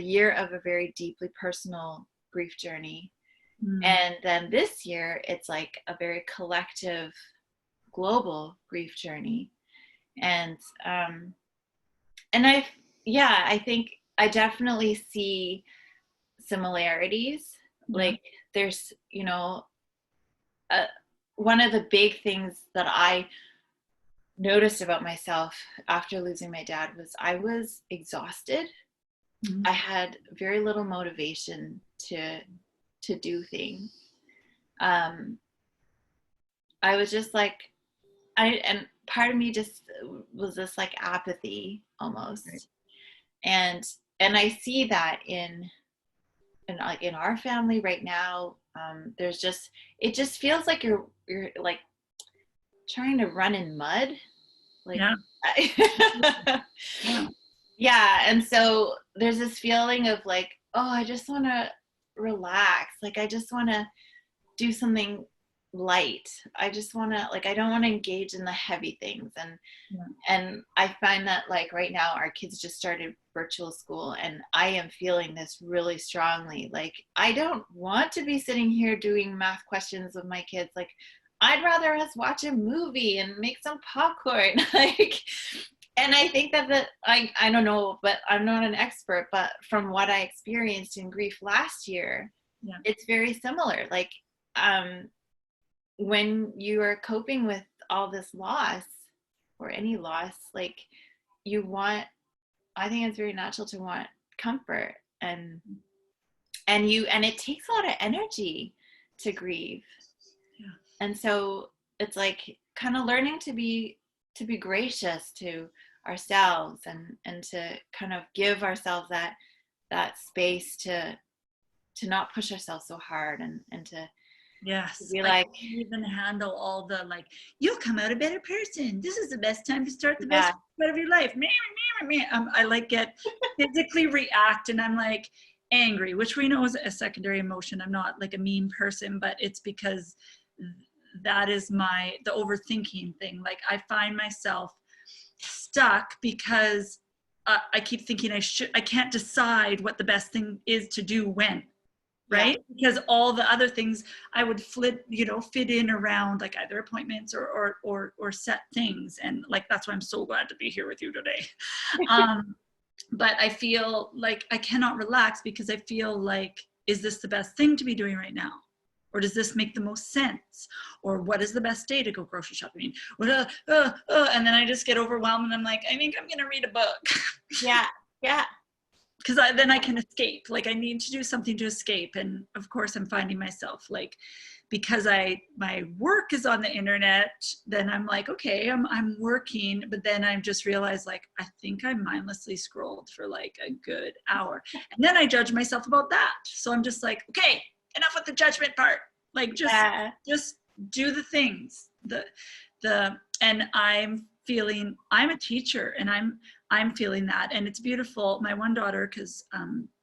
year of a very deeply personal grief journey. And then this year it's like a very collective, global grief journey. And I think I definitely see similarities. Like there's, one of the big things that I noticed about myself after losing my dad was I was exhausted. I had very little motivation to do things. I was just like, and part of me just was this like apathy almost. Right. And I see that in our family right now. There's just, it just feels like you're like trying to run in mud. Like, yeah. And so there's this feeling of like, oh, I just want to relax. Like, I just want to do something light. I just want to, like, I don't want to engage in the heavy things. And I find that like right now our kids just started virtual school, and I am feeling this really strongly. Like, I don't want to be sitting here doing math questions with my kids. Like, I'd rather us watch a movie and make some popcorn. Like, and I think that I don't know, but I'm not an expert, but from what I experienced in grief last year, it's very similar. Like, when you are coping with all this loss or any loss, like, you want, I think it's very natural to want comfort, and it takes a lot of energy to grieve. Yeah. And so it's like kind of learning to be gracious to ourselves, and to kind of give ourselves that space to not push ourselves so hard, and to Yes, be I like, can't even handle all the like, you'll come out a better person. This is the best time to start the best yeah, part of your life. I like get physically react, and I'm like angry, which we know is a secondary emotion. I'm not like a mean person, but it's because that is the overthinking thing. Like I find myself stuck because I keep thinking I can't decide what the best thing is to do when. yeah, Right, because all the other things I would fit in around like either appointments or set things, and like that's why I'm so glad to be here with you today. But I feel like I cannot relax because I feel like, is this the best thing to be doing right now, or does this make the most sense, or what is the best day to go grocery shopping, and then I just get overwhelmed and I'm like, I think I'm gonna read a book. yeah, yeah, Because then I can escape. Like I need to do something to escape. And of course I'm finding myself like, because my work is on the internet, then I'm like, okay, I'm working, but then I just realized like, I think I mindlessly scrolled for like a good hour. And then I judge myself about that. So I'm just like, okay, enough with the judgment part. Like yeah, just do the things. And I'm a teacher, and I'm feeling that, and it's beautiful. My one daughter, because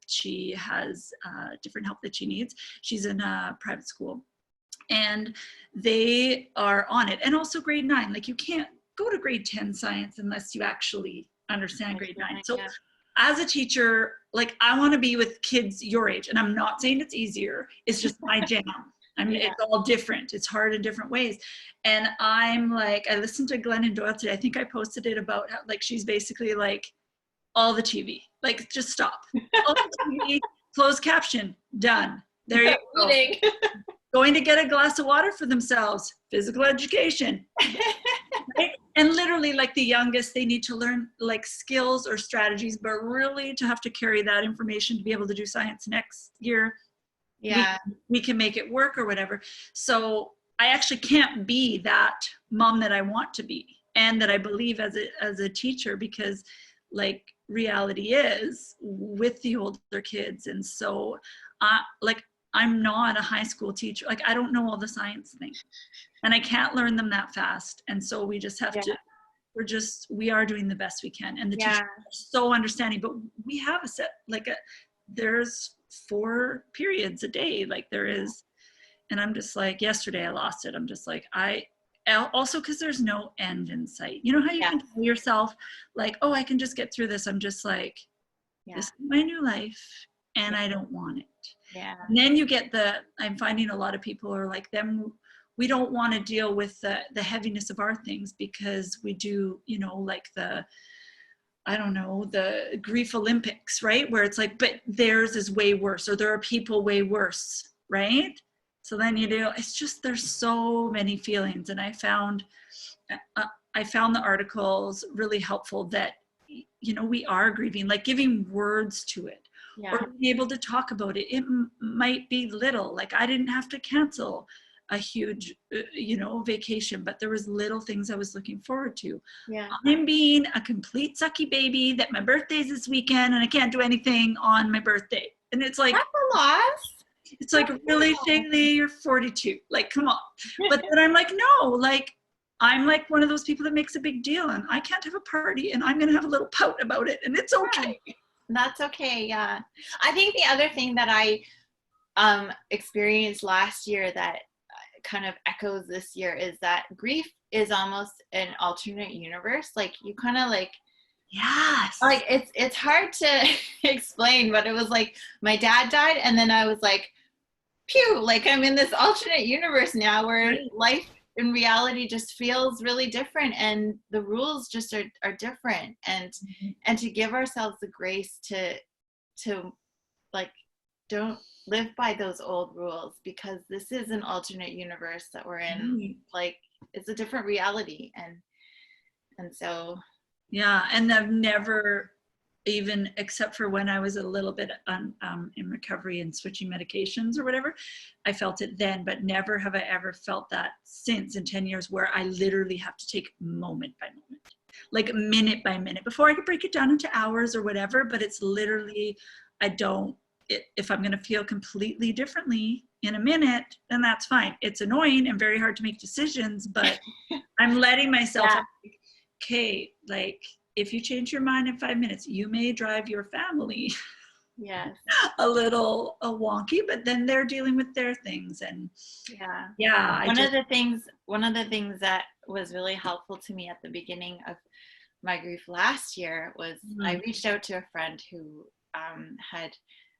she has different help that she needs. She's in a private school, and they are on it. And also grade 9, like you can't go to grade 10 science unless you actually understand grade 9. So yeah, as a teacher, like I want to be with kids your age, and I'm not saying it's easier. It's just my jam. I mean, yeah, it's all different. It's hard in different ways. And I'm like, I listened to Glennon Doyle today. I think I posted it about how, like, she's basically like, all the TV, like, just stop. All the TV, closed caption, done. There you go. reading. Going to get a glass of water for themselves, physical education. Right? And literally, like the youngest, they need to learn like skills or strategies, but really to have to carry that information to be able to do science next year, Yeah, we can make it work or whatever. So I actually can't be that mom that I want to be, and that I believe as a teacher, because like reality is with the older kids. And so like I'm not a high school teacher. Like I don't know all the science things, and I can't learn them that fast. And so we just have yeah, to, we are doing the best we can. And the teachers yeah, are so understanding, but we have a set, like there's 4 periods a day, like there is. And I'm just like, yesterday I lost it. I'm just like, also, because there's no end in sight. You know how you yeah, can tell yourself like, oh, I can just get through this. I'm just like, yeah, this is my new life, and yeah, I don't want it. yeah, And then you get I'm finding a lot of people are like them. We don't want to deal with the heaviness of our things, because we do, like I don't know, the grief Olympics, right? Where it's like, but theirs is way worse, or there are people way worse, right? So then it's just, there's so many feelings. And I found the articles really helpful, that, we are grieving, like giving words to it, or yeah, being able to talk about it. It might be little, like I didn't have to cancel a huge, vacation, but there was little things I was looking forward to. yeah. I'm being a complete sucky baby that my birthday's this weekend and I can't do anything on my birthday. And it's like, That's a loss. really, Shaylee, you're 42. Like, come on. But then I'm like, no, like, I'm like one of those people that makes a big deal, and I can't have a party, and I'm going to have a little pout about it, and it's okay. That's okay. Yeah. I think the other thing that I experienced last year that kind of echoes this year is that grief is almost an alternate universe. Like you kind of Yes. like it's hard to explain, but it was like my dad died, and then I was like, phew, like I'm in this alternate universe now where Right. life in reality just feels really different, and the rules just are different, and to give ourselves the grace to like don't live by those old rules, because this is an alternate universe that we're in. Right. Like it's a different reality, and so Yeah, and I've never, even except for when I was a little bit in recovery and switching medications or whatever, I felt it then, but never have I ever felt that since in 10 years where I literally have to take moment by moment, like minute by minute before I could break it down into hours or whatever. But it's literally, I don't, if I'm going to feel completely differently in a minute, then that's fine. It's annoying and very hard to make decisions, but I'm letting myself, Yeah. okay, like if you change your mind in 5 minutes, you may drive your family Yes. a little wonky, but then they're dealing with their things. And Yeah. yeah, One of the things that was really helpful to me at the beginning of my grief last year was I reached out to a friend who had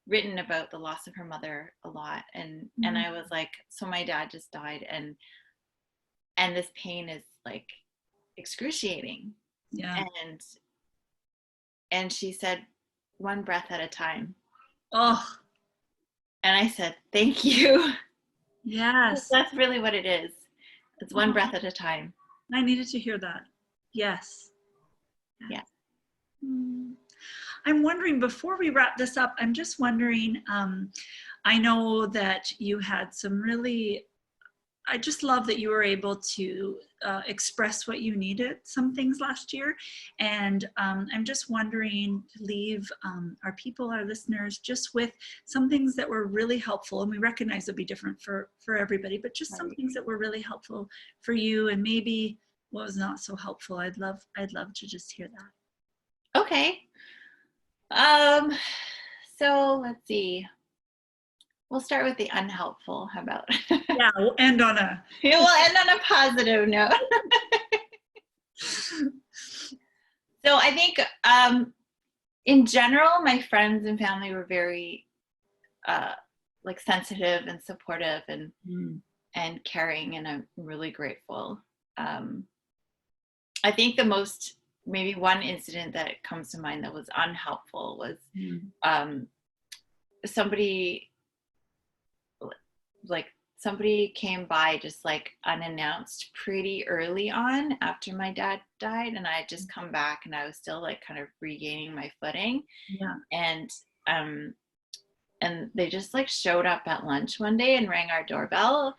written about the loss of her mother a lot, and I was like, so my dad just died, and this pain is like excruciating. yeah. And she said, one breath at a time. Oh, And I said, thank you. yes. That's really what it is. It's one breath at a time. I needed to hear that. Yes. Yeah. I'm wondering, before we wrap this up, I'm just wondering, I know that you had some really, I just love that you were able to express what you needed, some things last year. And I'm just wondering to leave our people, our listeners, just with some things that were really helpful. And we recognize it'll be different for everybody, but just some things that were really helpful for you, and maybe what was not so helpful. I'd love to just hear that. Okay. So let's see. We'll start with the unhelpful. How about? Yeah, we'll end on a positive note. So I think in general, my friends and family were very like sensitive and supportive and caring, and I'm really grateful. I think maybe one incident that comes to mind that was unhelpful was somebody came by just like unannounced pretty early on after my dad died, and I had just come back and I was still like kind of regaining my footing. Yeah. And they just like showed up at lunch one day and rang our doorbell.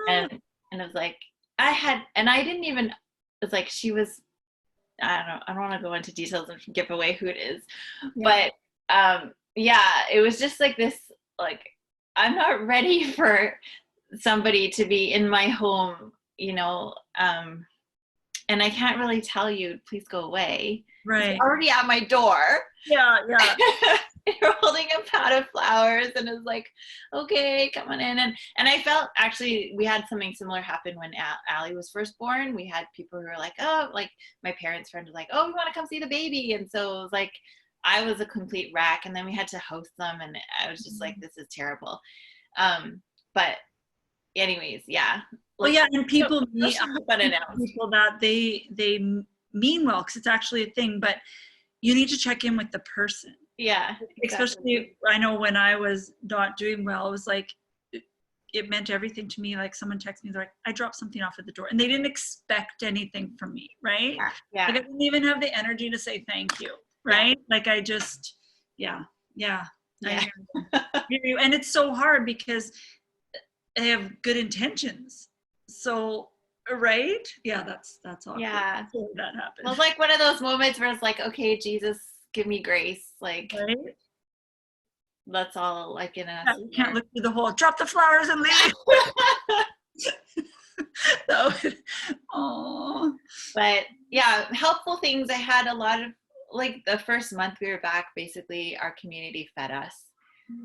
And it was like, I didn't even, it was like, she was, I don't want to go into details and give away who it is, but it was just like this, like, I'm not ready for somebody to be in my home, and I can't really tell you, please go away. Right. It's already at my door. Yeah. You're holding a pot of flowers, and it's like, okay, come on in. And I felt, actually, we had something similar happen when Allie was first born. We had people who were like, oh, like my parents' friend was like, oh, we want to come see the baby. And so it was like, I was a complete wreck, and then we had to host them, and I was just like, this is terrible. But anyways, yeah. Well, yeah, and people meet people that they mean well, because it's actually a thing, but you need to check in with the person. Yeah, exactly. Especially, I know when I was not doing well, it was like, it meant everything to me. Like someone texted me, they're like, I dropped something off at the door, and they didn't expect anything from me, right? Yeah. Like I didn't even have the energy to say thank you, right? Yeah. Like I just, yeah. And it's so hard because they have good intentions. So, right? Yeah, that's awkward. Yeah. That happened. It was like one of those moments where it's like, okay, Jesus, give me grace. Like, right? That's all like in us. You can't look through the hole. Drop the flowers and leave. But yeah, helpful things. I had a lot of, like, the first month we were back, basically our community fed us.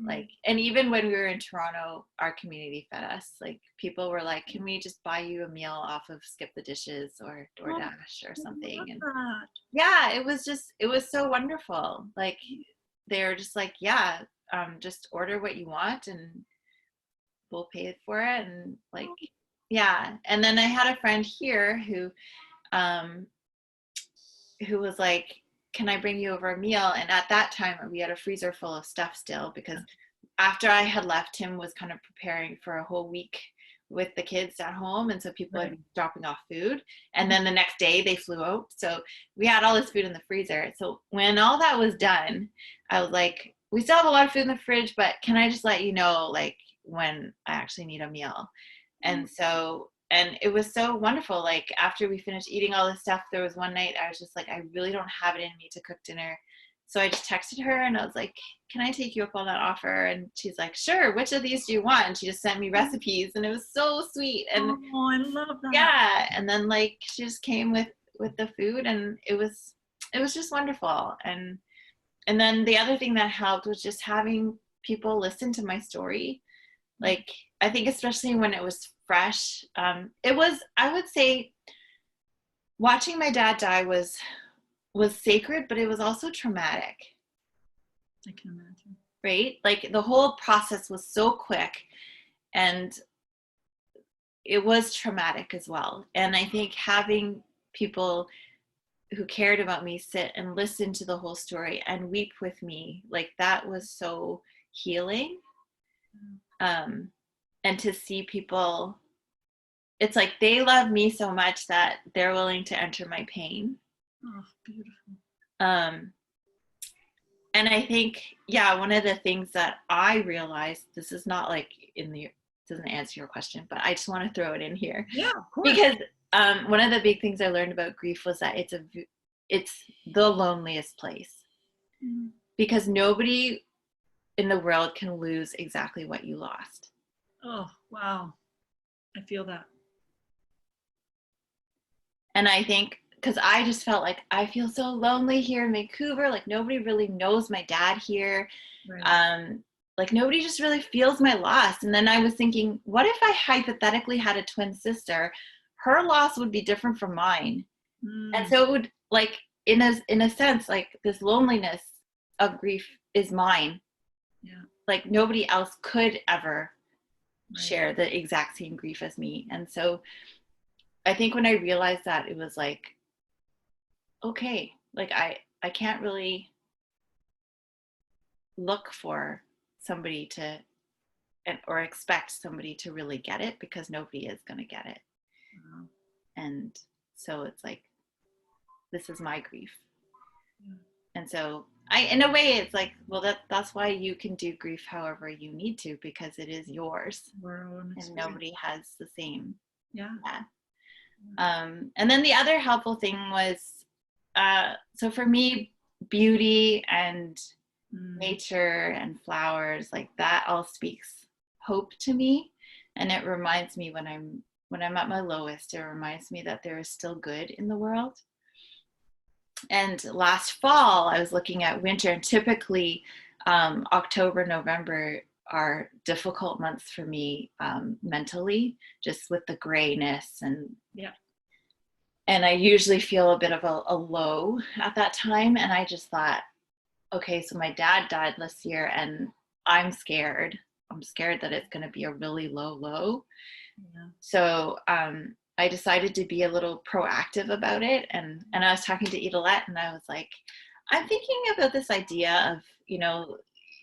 Like, and even when we were in Toronto, our community fed us. Like, people were like, can we just buy you a meal off of Skip the Dishes or DoorDash or something? And yeah, it was so wonderful. Like, they were just like, yeah, just order what you want and we'll pay for it. And like, yeah. And then I had a friend here who was like, can I bring you over a meal? And at that time we had a freezer full of stuff still, because after I had left, him was kind of preparing for a whole week with the kids at home, and so people Right. are dropping off food, and then the next day they flew out, so we had all this food in the freezer. So when all that was done, I was like, we still have a lot of food in the fridge, but can I just let you know, like, when I actually need a meal? And so, and it was so wonderful. Like, after we finished eating all this stuff, there was one night I was just like, I really don't have it in me to cook dinner. So I just texted her and I was like, can I take you up on that offer? And she's like, sure, which of these do you want? And she just sent me recipes, and it was so sweet. And Oh, I love that. yeah, and then like she just came with the food, and it was just wonderful. And then the other thing that helped was just having people listen to my story. Like, I think especially when it was fresh, it was, I would say, watching my dad die was sacred, but it was also traumatic. I can imagine. Right? Like, the whole process was so quick, and it was traumatic as well. And I think having people who cared about me sit and listen to the whole story and weep with me, like, that was so healing. And to see people, it's like they love me so much that they're willing to enter my pain. Oh, beautiful. And I think, yeah, one of the things that I realized, this is not like doesn't answer your question, but I just want to throw it in here. Yeah, of course. Because one of the big things I learned about grief was that it's the loneliest place. Because nobody in the world can lose exactly what you lost. Oh, wow. I feel that. And I think, because I just felt like I feel so lonely here in Vancouver, like nobody really knows my dad here. Right. Like nobody just really feels my loss. And then I was thinking, what if I hypothetically had a twin sister? Her loss would be different from mine. And so it would, like, in a sense, like, this loneliness of grief is mine. Yeah. Like, nobody else could ever Right. share the exact same grief as me. And so I think when I realized that, it was like, okay, like, I can't really look for somebody to, or expect somebody to really get it, because nobody is going to get it. Wow. And so it's like, this is my grief. Yeah. And so in a way, it's like, well, that's why you can do grief however you need to, because it is yours, and nobody has the same. Yeah. And then the other helpful thing was, so for me, beauty and nature and flowers, like, that all speaks hope to me. And it reminds me, when I'm at my lowest, it reminds me that there is still good in the world. And last fall, I was looking at winter, and typically October, November are difficult months for me mentally, just with the grayness. And I usually feel a bit of a low at that time. And I just thought, okay, so my dad died this year, and I'm scared. I'm scared that it's going to be a really low. Yeah. So I decided to be a little proactive about it. And I was talking to Idolette, and I was like, I'm thinking about this idea of,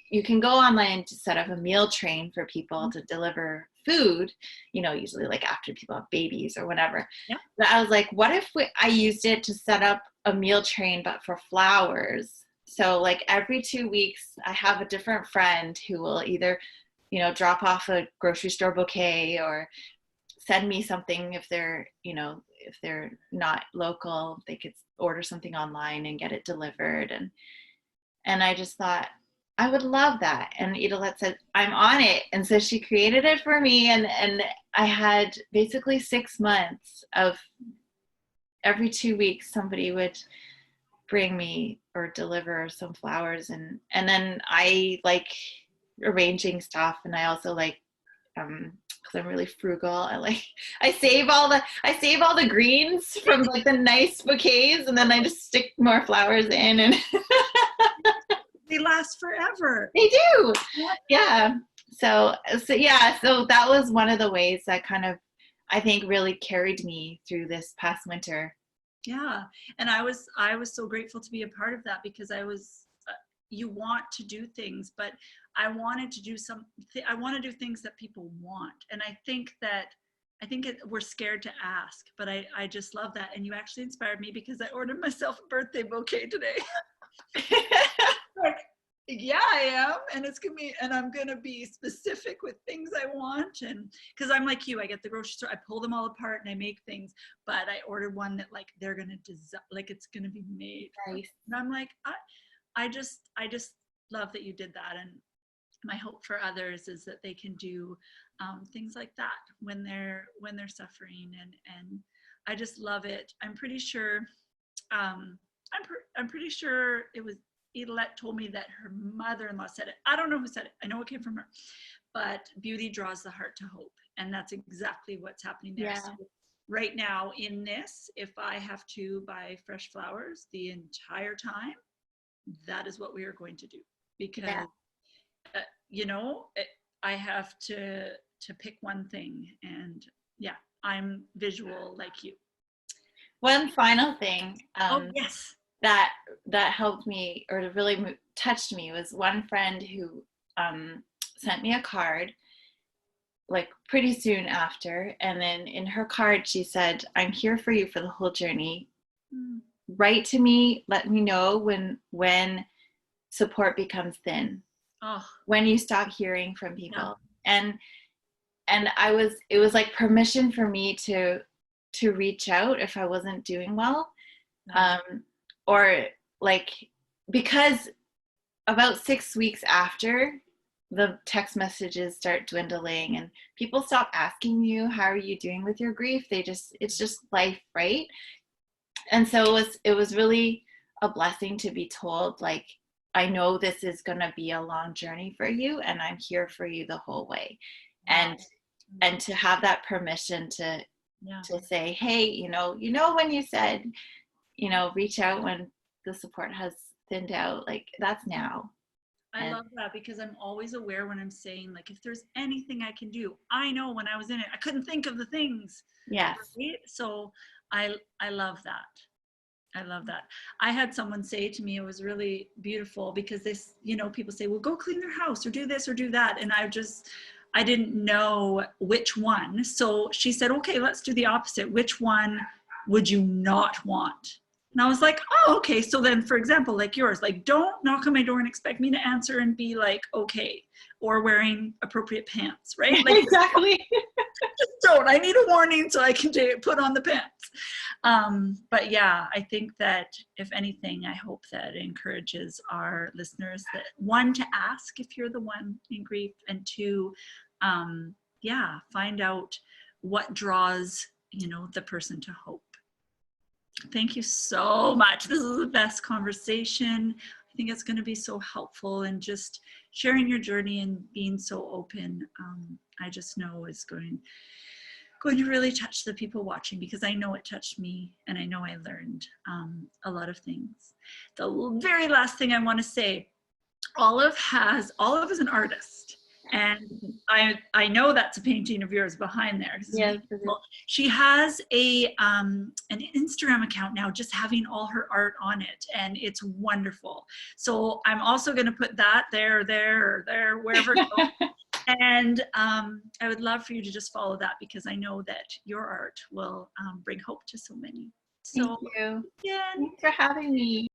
you can go online to set up a meal train for people to deliver food, usually like after people have babies or whatever. Yeah. But I was like, what if I used it to set up a meal train, but for flowers? So, like, every 2 weeks, I have a different friend who will either, drop off a grocery store bouquet, or send me something if they're not local. They could order something online and get it delivered. And I just thought, I would love that. And Idolette said, I'm on it. And so she created it for me. And I had basically 6 months of every 2 weeks, somebody would bring me or deliver some flowers. And then I like arranging stuff. And I also like, because I'm really frugal, I save all the greens from like the nice bouquets, and then I just stick more flowers in, and they last forever. They do. Yeah. So that was one of the ways that kind of, I think, really carried me through this past winter. Yeah. And I was so grateful to be a part of that, because I was you want to do things, but I wanted to do I want to do things that people want. And I think we're scared to ask, but I just love that. And you actually inspired me because I ordered myself a birthday bouquet today. Like, yeah, I am. And I'm going to be specific with things I want. And cause I'm like you, I get the grocery store, I pull them all apart and I make things, but I ordered one that like, they're going to design, like it's going to be made. Nice. And I'm like, I just love that you did that. And my hope for others is that they can do things like that when they're suffering. And I just love it. I'm pretty sure I'm pretty sure it was Edelette told me that her mother-in-law said it. I don't know who said it. I know it came from her. But beauty draws the heart to hope. And that's exactly what's happening there. Yeah. So right now in this, if I have to buy fresh flowers the entire time, that is what we are going to do. Because, I have to pick one thing. And yeah, I'm visual like you. One final thing. Oh, yes. That helped me, or really touched me, was one friend who sent me a card like pretty soon after, and then in her card she said, "I'm here for you for the whole journey. Write to me, let me know when support becomes thin, when you stop hearing from people." And it was like permission for me to reach out if I wasn't doing well. Or like, because about 6 weeks after, the text messages start dwindling and people stop asking you, how are you doing with your grief? It's just life, right? And so it was really a blessing to be told, like, I know this is going to be a long journey for you and I'm here for you the whole way. And to have that permission to say, hey, when you said, reach out when the support has thinned out, like, that's now. I love that, because I'm always aware when I'm saying, like, if there's anything I can do. I know when I was in it, I couldn't think of the things. Yes. Right? So I love that. I love that. I had someone say to me, it was really beautiful, because this, people say, well, go clean their house or do this or do that. And I didn't know which one. So she said, okay, let's do the opposite. Which one would you not want? And I was like, oh, okay. So then, for example, like yours, like, don't knock on my door and expect me to answer and be like, okay, or wearing appropriate pants, right? Like, exactly. Just don't. I need a warning so I can put on the pants. But yeah, I think that if anything, I hope that encourages our listeners that, one, to ask if you're the one in grief, and two, find out what draws, the person to hope. Thank you so much. This is the best conversation. I think it's going to be so helpful, and just sharing your journey and being so open, I just know is going to really touch the people watching, because I know it touched me, and I know I learned a lot of things. The very last thing I want to say, Olive is an artist. And I know that's a painting of yours behind there. Yes. She has an Instagram account now, just having all her art on it, and it's wonderful. So I'm also going to put that there, wherever it goes. And I would love for you to just follow that, because I know that your art will bring hope to so many. So, thank you. Yeah. Thanks for having me.